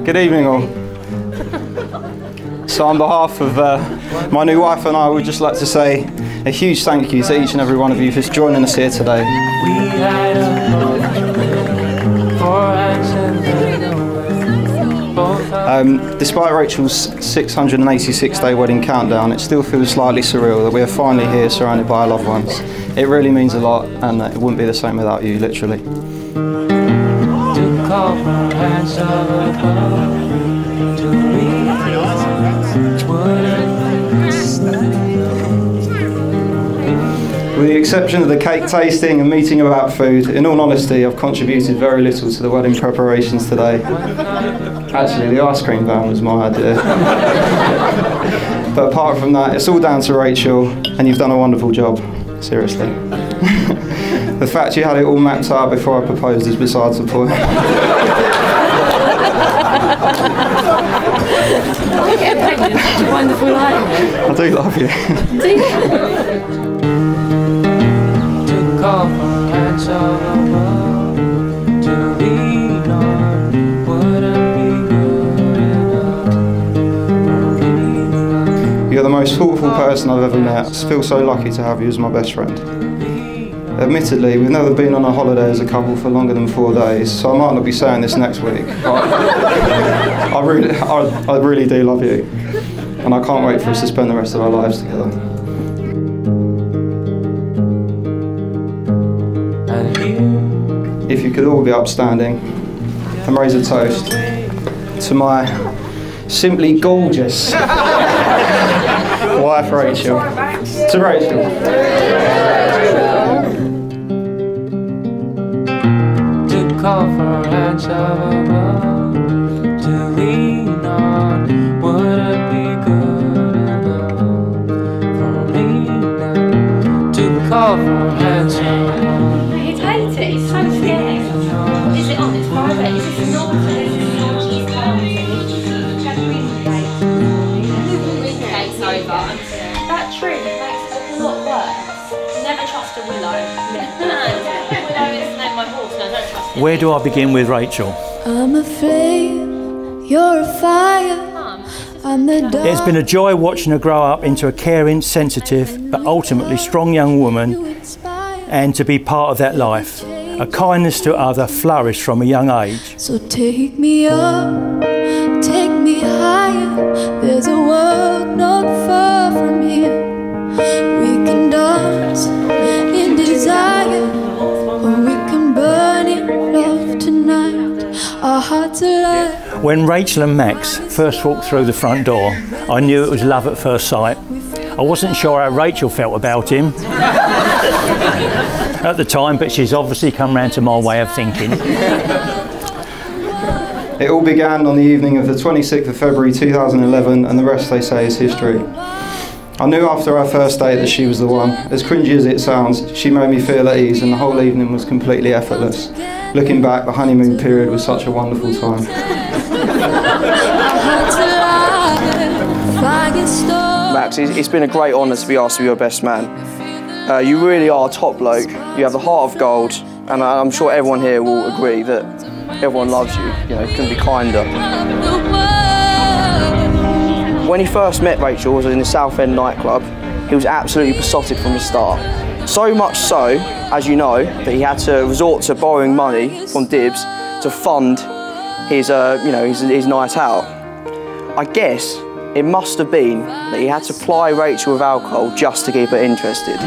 Good evening all. So on behalf of my new wife and I would just like to say a huge thank you to each and every one of you for joining us here today. Despite Rachel's 686-day wedding countdown, it still feels slightly surreal that we are finally here surrounded by our loved ones. It really means a lot, and it wouldn't be the same without you, literally. With the exception of the cake tasting and meeting about food, in all honesty, I've contributed very little to the wedding preparations today. Actually, the ice cream van was my idea. But apart from that, it's all down to Rachel, and you've done a wonderful job, seriously. The fact you had it all mapped out before I proposed is besides the point. Wonderful life. I do love you. Do you? You're the most thoughtful person I've ever met. I feel so lucky to have you as my best friend. Admittedly, we've never been on a holiday as a couple for longer than 4 days, so I might not be saying this next week. But I really do love you, and I can't wait for us to spend the rest of our lives together. If you could all be upstanding and raise a toast to my simply gorgeous wife, Rachel. To Rachel. Call for hands above to lean on. Would it be good enough for me now to call for hands above? He'd hate it, he's so scared. Is it on? It's private. Is this not? Is this not? Cake's over. That tree makes it a lot worse. Never trust a willow. Willow is the name of my horse. No, don't trust it. Where do I begin with Rachel? I'm a flame, you're a fire. I'm the dark. It's been a joy watching her grow up into a caring, sensitive, but ultimately strong young woman, and to be part of that life. A kindness to other flourished from a young age. So take me up, take me higher. There's a world not far from here. We can dance in desire, or we can burn in love tonight. Our hearts alive. When Rachel and Max first walked through the front door, I knew it was love at first sight. I wasn't sure how Rachel felt about him at the time, but she's obviously come round to my way of thinking. It all began on the evening of the 26th of February 2011, and the rest, they say, is history. I knew after our first date that she was the one. As cringy as it sounds, she made me feel at ease, and the whole evening was completely effortless. Looking back, the honeymoon period was such a wonderful time. Max, it's been a great honour to be asked to be your best man. You really are a top bloke. You have the heart of gold, and I'm sure everyone here will agree that everyone loves you. You know, couldn't be kinder. When he first met Rachel, was in the South End nightclub, he was absolutely besotted from the start. So much so, as you know, that he had to resort to borrowing money from Dibs to fund his, his night out. I guess it must have been that he had to ply Rachel with alcohol just to keep her interested.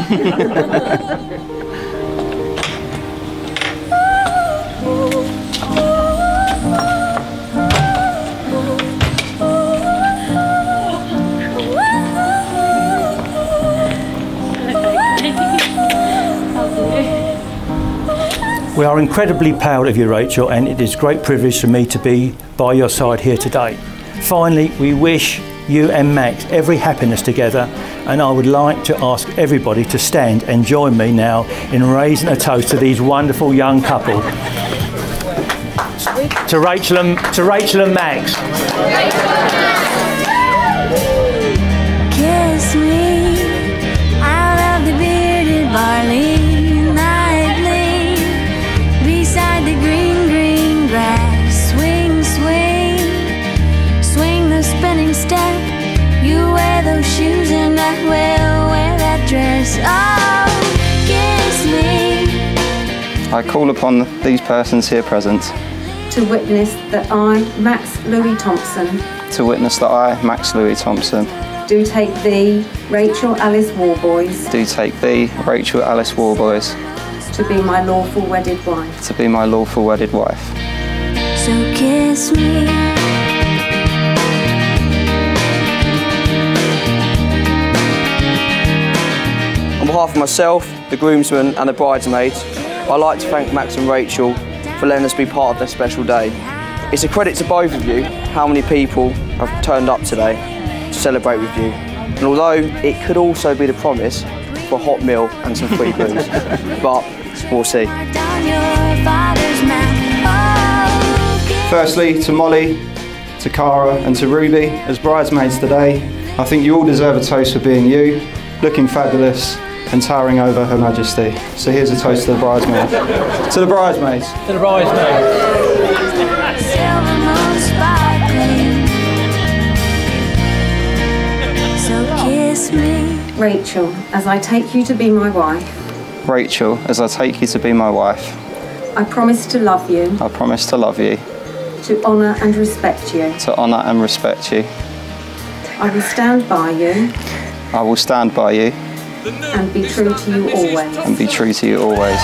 We are incredibly proud of you, Rachel, and it is a great privilege for me to be by your side here today. Finally, we wish you and Max every happiness together, and I would like to ask everybody to stand and join me now in raising a toast to these wonderful young couple. To Rachel and Max. Kiss me out of the bearded barley nightly, beside the green, green grass. Swing, swing shoes and I will wear that dress. Oh, kiss me. I call upon these persons here present to witness that I, Max Louis Thompson, do take thee, Rachel Alice Warboys, to be my lawful wedded wife. So kiss me. On behalf of myself, the groomsmen and the bridesmaids, I'd like to thank Max and Rachel for letting us be part of their special day. It's a credit to both of you how many people have turned up today to celebrate with you. And although it could also be the promise for a hot meal and some free booze, but we'll see. Firstly, to Molly, to Cara and to Ruby, as bridesmaids today, I think you all deserve a toast for being you, looking fabulous and towering over Her Majesty. So here's a toast to the bridesmaids. To the bridesmaids. To the bridesmaids. So kiss me. Rachel, as I take you to be my wife, I promise to love you, to honour and respect you. I will stand by you, and be true to you always.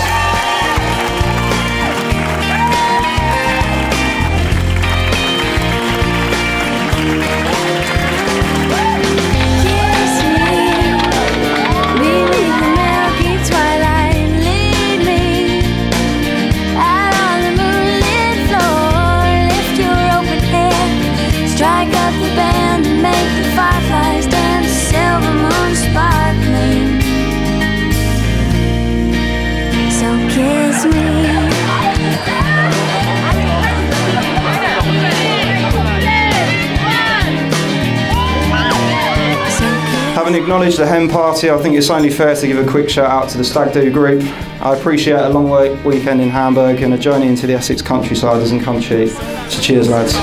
Having acknowledged the hen party, I think it's only fair to give a quick shout out to the Stag Do group. I appreciate a long weekend in Hamburg and a journey into the Essex countryside hasn't come cheap. So cheers, lads.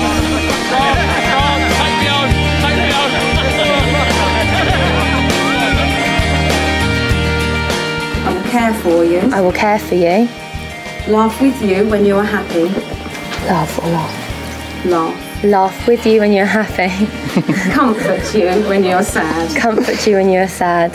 I will care for you. I will care for you. Laugh with you when you are happy. Laugh or laugh? Laugh. Laugh with you when you're happy. Comfort you when you're sad. Comfort you when you're sad.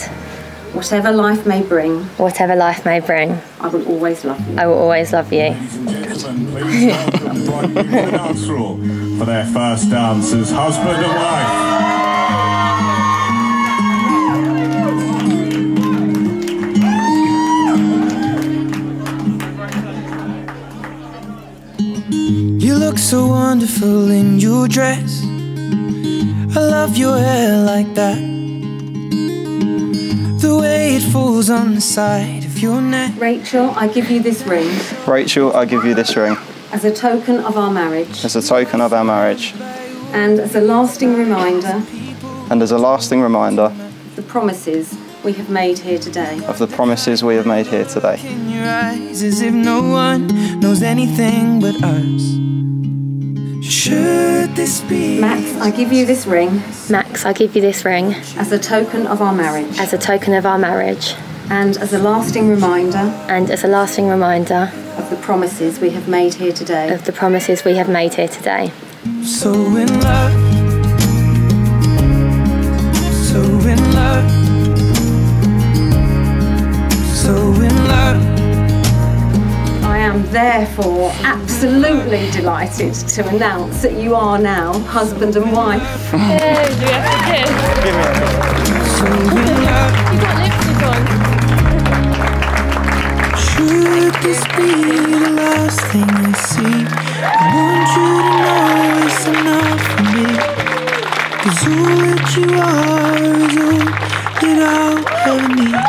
Whatever life may bring. Whatever life may bring. I will always love you. I will always love you. Ladies and gentlemen, please welcome the bride and groom dance floor for their first dance as husband and wife. You look so wonderful in your dress. I love your hair like that. The way it falls on the side of your neck. Rachel, I give you this ring. As a token of our marriage. And as a lasting reminder. The promises we have made here today. In your eyes, as if no one knows anything but us. Should this be? Max, I give you this ring. Max, I give you this ring. As a token of our marriage. As a token of our marriage. And as a lasting reminder. And as a lasting reminder. Of the promises we have made here today. Of the promises we have made here today. So in love. So in love. So in love. I am therefore absolutely delighted to announce that you are now husband and wife. Do we have to kiss? So in love. You've got lipstick on. Should this be the last thing I see? I want you to know it's enough for me. 'Cause all that you are is all that I'll ever need.